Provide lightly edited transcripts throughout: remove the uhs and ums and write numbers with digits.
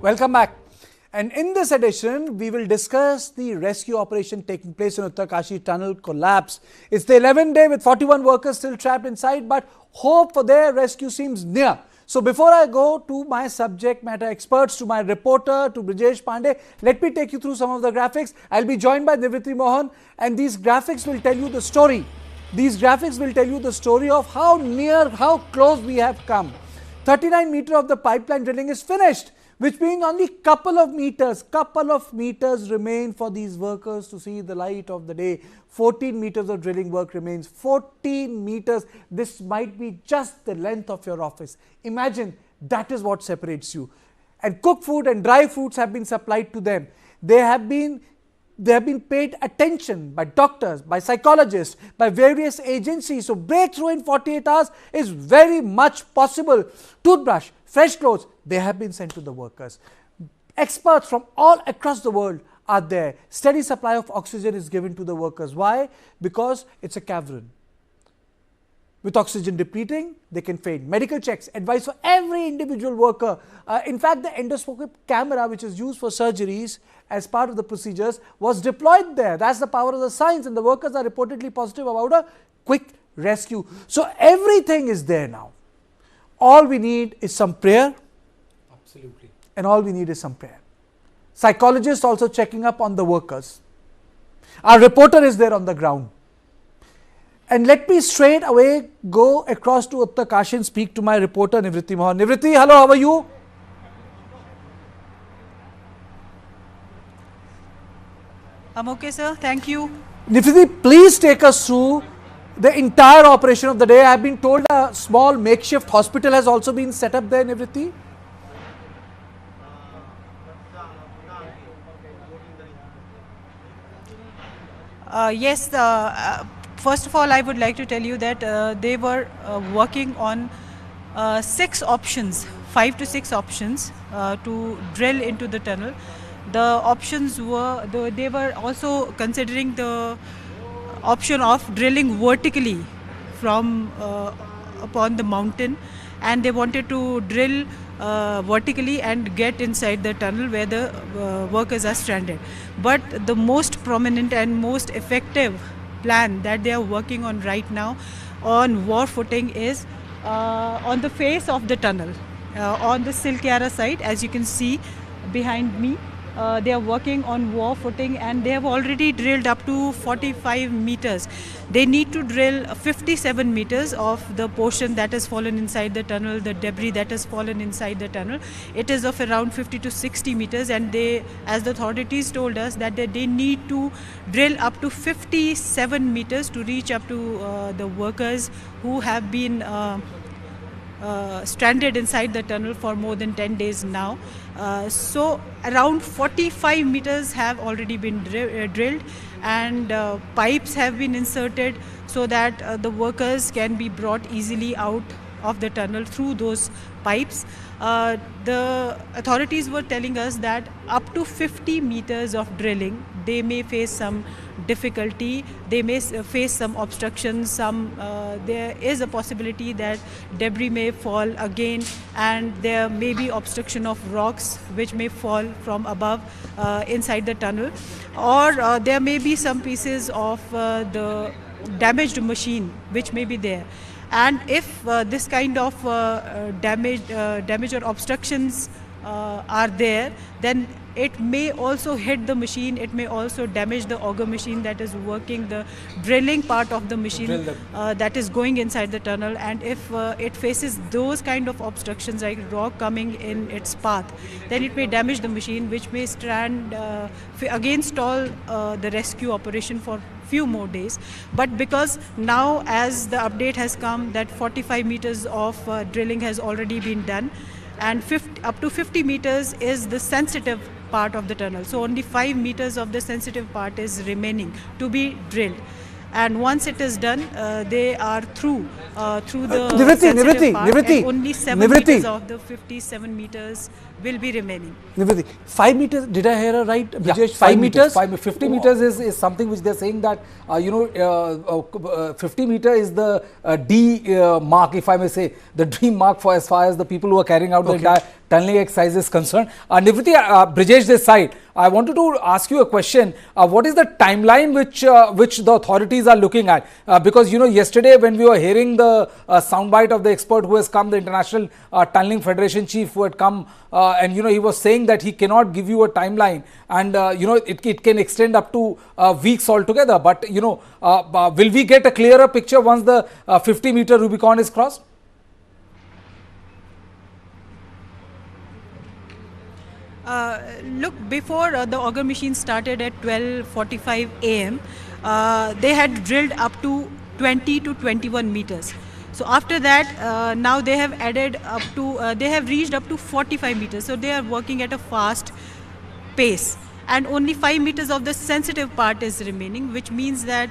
Welcome back. And in this edition, we will discuss the rescue operation taking place in Uttarkashi Tunnel collapse. It's the 11th day with 41 workers still trapped inside, but hope for their rescue seems near. So before I go to my subject matter experts, to my reporter, to Brijesh Pandey, let me take you through some of the graphics. I'll be joined by Nivriti Mohan, and these graphics will tell you the story. These graphics will tell you the story of how near, how close we have come. 39 meters of the pipeline drilling is finished, which means only couple of meters remain for these workers to see the light of the day. 14 meters of drilling work remains. 14 meters. This might be just the length of your office. Imagine that is what separates you. And cooked food and dry foods have been supplied to them. They have been paid attention by doctors, by psychologists, by various agencies. So breakthrough in 48 hours is very much possible. Toothbrush, fresh clothes, they have been sent to the workers. Experts from all across the world are there. Steady supply of oxygen is given to the workers. Why? Because it's a cavern. With oxygen depleting, they can faint. Medical checks, advice for every individual worker. In fact, the endoscopic camera, which is used for surgeries as part of the procedures, was deployed there. That's the power of the science, and the workers are reportedly positive about a quick rescue. So everything is there now. All we need is some prayer. Absolutely. And all we need is some prayer. Psychologists also checking up on the workers. Our reporter is there on the ground. And let me straight away go across to Uttarkashi and speak to my reporter Nivriti Mohan. Nivriti, hello, how are you? I'm okay, sir. Thank you. Nivriti, please take us through the entire operation of the day. I have been told a small makeshift hospital has also been set up there, Nivriti. Yes, first of all, I would like to tell you that they were working on 6 options, 5 to 6 options to drill into the tunnel. The options were, they were also considering the option of drilling vertically from upon the mountain, and they wanted to drill vertically and get inside the tunnel where the workers are stranded. But the most prominent and most effective plan that they are working on right now on war footing is on the face of the tunnel, on the Silkyara side. As you can see behind me, they are working on war footing, and they have already drilled up to 45 meters. They need to drill 57 meters of the portion that has fallen inside the tunnel, the debris that has fallen inside the tunnel. It is of around 50 to 60 meters, and they, as the authorities told us, that they need to drill up to 57 meters to reach up to the workers who have been stranded inside the tunnel for more than 10 days now. So around 45 meters have already been drilled, and pipes have been inserted so that the workers can be brought easily out of the tunnel through those pipes. The authorities were telling us that up to 50 meters of drilling, they may face some difficulty, they may face some obstructions, there is a possibility that debris may fall again, and there may be obstruction of rocks which may fall from above inside the tunnel, or there may be some pieces of the damaged machine which may be there. And if this kind of damage or obstructions are there, then it may also hit the machine, it may also damage the auger machine that is working, the drilling part of the machine that is going inside the tunnel. And if it faces those kind of obstructions like rock coming in its path, then it may damage the machine, which may stall the rescue operation for few more days. But because now, as the update has come, that 45 meters of drilling has already been done, and up to 50 meters is the sensitive part of the tunnel. So only 5 meters of the sensitive part is remaining to be drilled. And once it is done, they are through the sensitive part, and only 7 meters of the 57 meters will be remaining. Nivriti, 5 meters, did I hear right? Yeah, Brijesh, 5 meters. 50 meters is something which they are saying that, 50 meter is the D mark, if I may say, the dream mark for as far as the people who are carrying out the entire tunneling exercise is concerned. Nivriti, Brijesh this side, I wanted to ask you a question. What is the timeline which the authorities are looking at? Because, yesterday when we were hearing the soundbite of the expert who has come, the International Tunneling Federation chief who had come, and, he was saying that he cannot give you a timeline, and, it can extend up to weeks altogether. But, will we get a clearer picture once the 50-meter Rubicon is crossed? Look, before the auger machine started at 12:45 a.m., they had drilled up to 20 to 21 meters. So after that, now they have added up to, they have reached up to 45 meters. So they are working at a fast pace. And only 5 meters of the sensitive part is remaining, which means that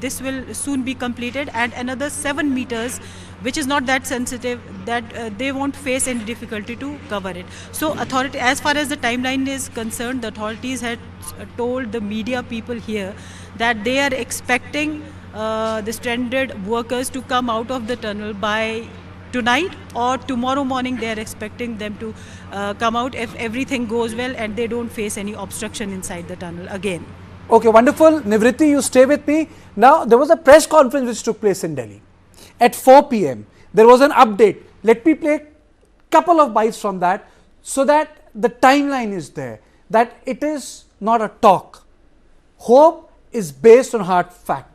this will soon be completed, and another 7 meters, which is not that sensitive, that they won't face any difficulty to cover it. So authority, as far as the timeline is concerned, the authorities had told the media people here that they are expecting the stranded workers to come out of the tunnel by tonight or tomorrow morning. They are expecting them to come out if everything goes well and they don't face any obstruction inside the tunnel again. Okay, wonderful. Nivriti, you stay with me. Now, there was a press conference which took place in Delhi. At 4 p.m., there was an update. Let me play a couple of bites from that so that the timeline is there, that it is not a talk. Hope is based on hard fact.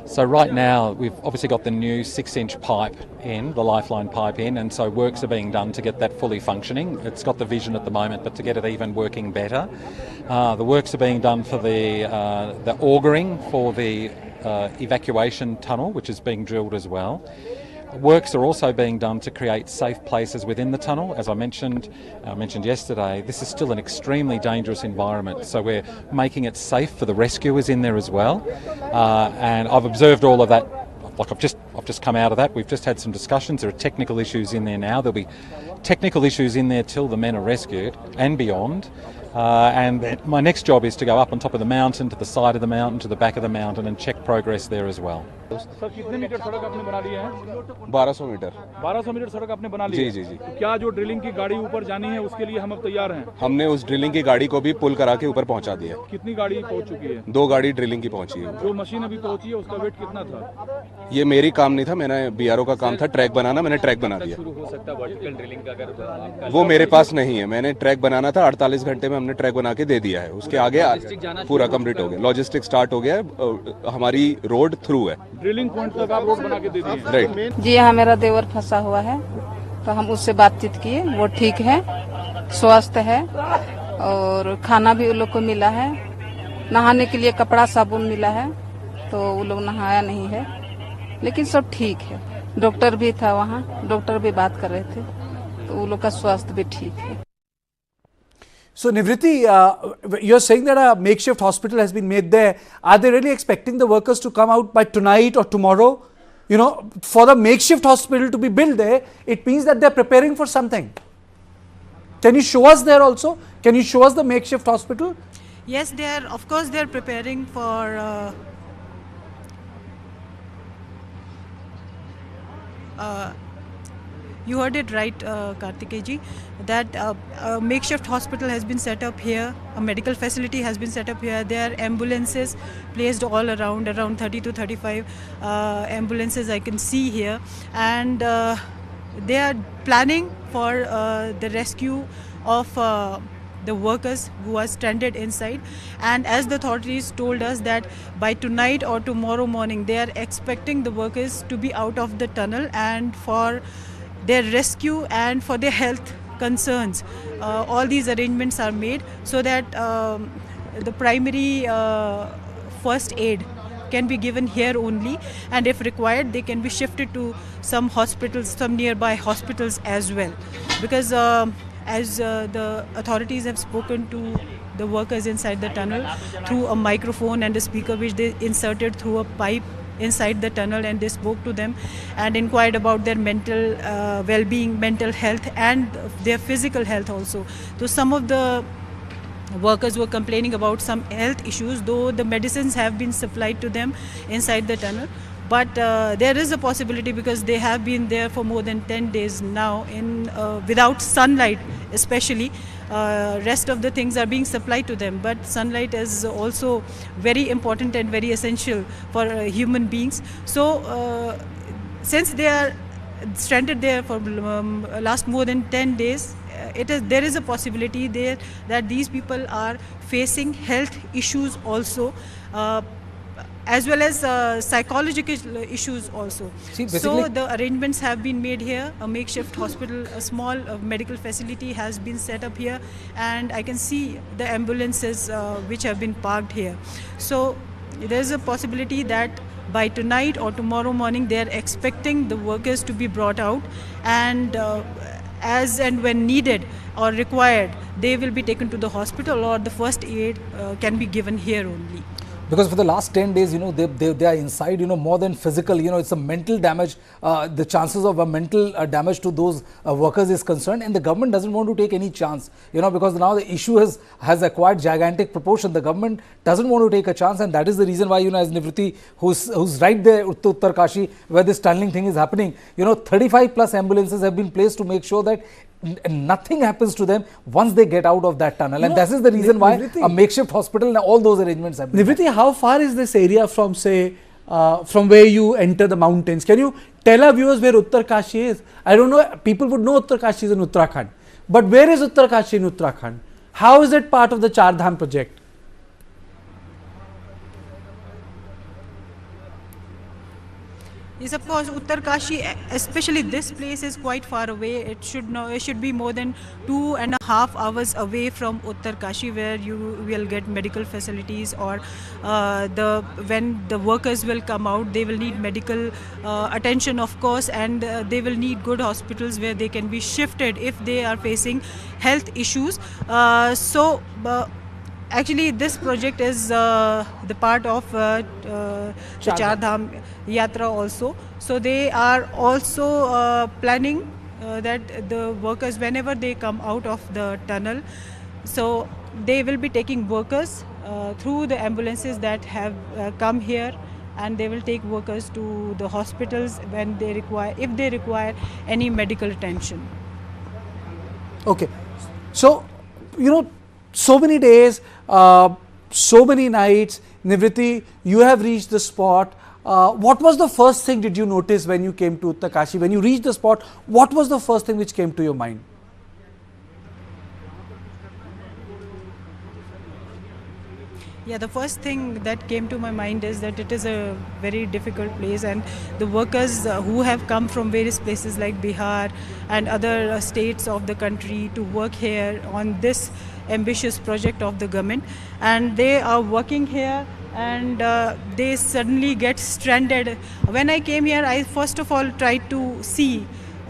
So right now we've obviously got the new 6-inch pipe in, the lifeline pipe in, and so works are being done to get that fully functioning. It's got the vision at the moment, but to get it even working better. The works are being done for the augering for the evacuation tunnel, which is being drilled as well. Works are also being done to create safe places within the tunnel. As I mentioned yesterday, this is still an extremely dangerous environment, so we're making it safe for the rescuers in there as well. And I've observed all of that. Like I've just come out of that. We've just had some discussions. There are technical issues in there now. There'll be technical issues in there till the men are rescued and beyond. And my next job is to go up on top of the mountain, to the side of the mountain, to the back of the mountain, and check progress there as well. Sir कितने metre सड़क आपने बना लिया है? 1200 metre 1200 metre सड़क आपने बना ली जी है? जी जी। तो क्या जो ड्रिलिंग की गाड़ी ऊपर जानी है उसके लिए हम अब तैयार हैं? हमने उस ड्रिलिंग की गाड़ी को भी पुल करा के ऊपर पहुंचा दिया। कितनी गाड़ी पहुंच चुकी है? 2 गाड़ी ड्रिलिंग की पहुंची है। जो मशीन अभी पहुंची है उसका वेट कितना था? ये मेरी काम नहीं था, मैंने बीआरओ का काम था ट्रैक बनाना, मैंने ट्रैक बना दिया। हो सकता है वर्टिकल ड्रिलिंग का अगर वो मेरे पास नहीं है, मैंने ट्रैक बनाना था, 48 घंटे में हमने ट्रैक बना के दे दिया है। उसके आगे पूरा कंप्लीट हो गया, लॉजिस्टिक स्टार्ट हो गया है, हमारी रोड थ्रू है। ड्रिलिंग पॉइंट तक आप रोड बना के दे दिए? राइट जी हाँ, मेरा देवर फंसा हुआ है तो हम उससे बातचीत किए, वो ठीक है, स्वस्थ है और खाना भी उन लोग को मिला है, नहाने के लिए कपड़ा साबुन मिला है, तो वो लोग नहाया नहीं है, लेकिन सब ठीक है। डॉक्टर भी था वहाँ, डॉक्टर भी बात कर रहे थे, तो वो लोग का स्वास्थ्य भी ठीक है। So Nivriti, you're saying that a makeshift hospital has been made there. Are they really expecting the workers to come out by tonight or tomorrow? You know, for the makeshift hospital to be built there, it means that they're preparing for something. Can you show us there also? Can you show us the makeshift hospital? Yes, they are. Of course, they are preparing for. You heard it right, Kartikeya ji, that a makeshift hospital has been set up here, a medical facility has been set up here. There are ambulances placed all around 30 to 35 ambulances I can see here, and they are planning for the rescue of the workers who are stranded inside. And as the authorities told us that by tonight or tomorrow morning they are expecting the workers to be out of the tunnel, and for their rescue and for their health concerns, all these arrangements are made so that the primary first aid can be given here only, and if required they can be shifted to some hospitals, some nearby hospitals as well, because as the authorities have spoken to the workers inside the tunnel through a microphone and a speaker which they inserted through a pipe inside the tunnel, and they spoke to them and inquired about their mental well-being, mental health and their physical health also. So some of the workers were complaining about some health issues, though the medicines have been supplied to them inside the tunnel, but there is a possibility because they have been there for more than 10 days now in without sunlight especially. Rest of the things are being supplied to them, but sunlight is also very important and very essential for human beings. So since they are stranded there for last more than 10 days, there is a possibility there that these people are facing health issues also, as well as psychological issues also. So the arrangements have been made here. A makeshift hospital, a small medical facility has been set up here, and I can see the ambulances which have been parked here. So there is a possibility that by tonight or tomorrow morning they are expecting the workers to be brought out, and as and when needed or required, they will be taken to the hospital, or the first aid can be given here only. Because for the last 10 days, they are inside, more than physical, it's a mental damage. The chances of a mental damage to those workers is concerned, and the government doesn't want to take any chance, because now the issue has acquired gigantic proportion. The government doesn't want to take a chance, and that is the reason why, as Nivriti, who's right there, Uttarkashi, where this tunneling thing is happening, 35 plus ambulances have been placed to make sure that nothing happens to them once they get out of that tunnel. And this is the reason why a makeshift hospital and all those arrangements have been. Nivriti, how far is this area from, say, from where you enter the mountains? Can you tell our viewers where Uttarkashi is? I don't know, people would know Uttarkashi is in Uttarakhand, but where is Uttarkashi in Uttarakhand? How is it part of the Char Dham project? Yes, of course, Uttarkashi, especially this place, is quite far away. It should be more than 2.5 hours away from Uttarkashi, where you will get medical facilities, or when the workers will come out, they will need medical attention, of course, and they will need good hospitals where they can be shifted if they are facing health issues. Actually, this project is the part of the Char Dham Yatra also. So they are also planning that the workers, whenever they come out of the tunnel, so they will be taking workers through the ambulances that have come here, and they will take workers to the hospitals when they require, if they require any medical attention. Okay, so so many days, so many nights. Nivriti, you have reached the spot. What was the first thing did you notice when you came to Uttarkashi? When you reached the spot, what was the first thing which came to your mind? Yeah, the first thing that came to my mind is that it is a very difficult place, and the workers who have come from various places like Bihar and other states of the country to work here on this ambitious project of the government, and they are working here, and they suddenly get stranded. When I came here, I first of all tried to see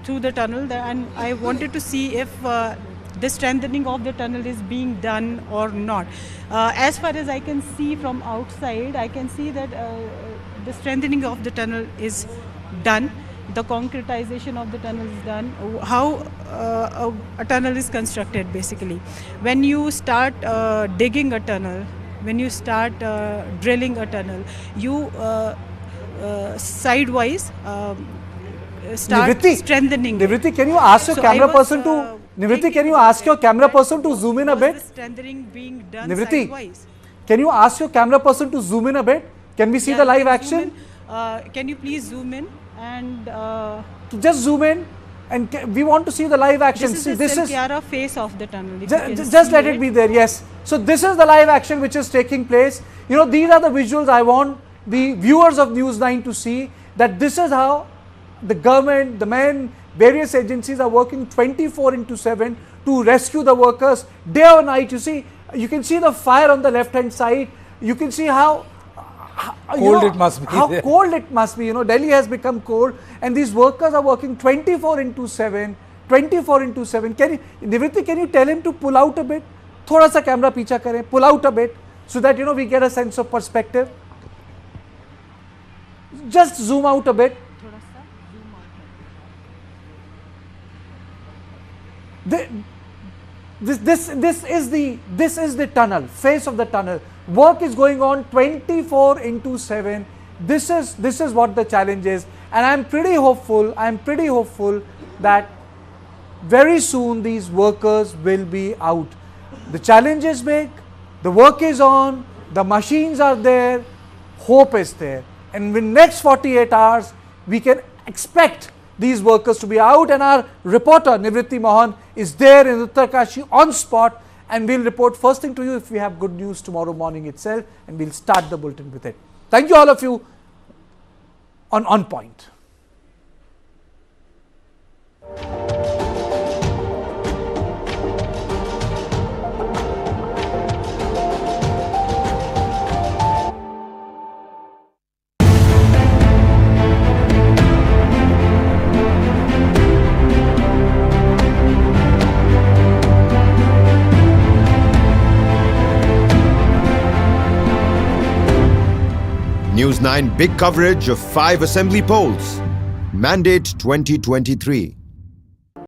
through the tunnel, and I wanted to see if the strengthening of the tunnel is being done or not. As far as I can see from outside, I can see that the strengthening of the tunnel is done. The concretization of the tunnel is done. How a tunnel is constructed, basically. When you start digging a tunnel, when you start drilling a tunnel, you sidewise start strengthening. Nivriti, can you ask your camera person to... Nivriti, can you ask your camera person to zoom in a bit? Nivriti, can you ask your camera person to zoom in a bit? Can we see the live action? Can you please zoom in and... just zoom in, and we want to see the live action. This is the Silkyara face of the tunnel. Just let it be there, yes. So this is the live action which is taking place. These are the visuals I want the viewers of News9 to see, that this is how the government, the men, various agencies are working 24/7 to rescue the workers day or night. You can see the fire on the left hand side. You can see how cold it must be. How cold it must be. Delhi has become cold, and these workers are working 24/7. 24/7. Nivriti, can you tell him to pull out a bit? Thoda sa camera picha kare, pull out a bit, so that we get a sense of perspective. Just zoom out a bit. This is the tunnel, face of the tunnel. Work is going on 24/7. this is what the challenge is, and I'm pretty hopeful that very soon these workers will be out. The challenge is big, the work is on, the machines are there, hope is there, and in the next 48 hours we can expect these workers to be out, and our reporter Nivritti Mohan is there in Uttarkashi on spot, and we'll report first thing to you if we have good news tomorrow morning itself, and we'll start the bulletin with it. Thank you all of you on Point. News 9 big coverage of 5 assembly polls. Mandate 2023.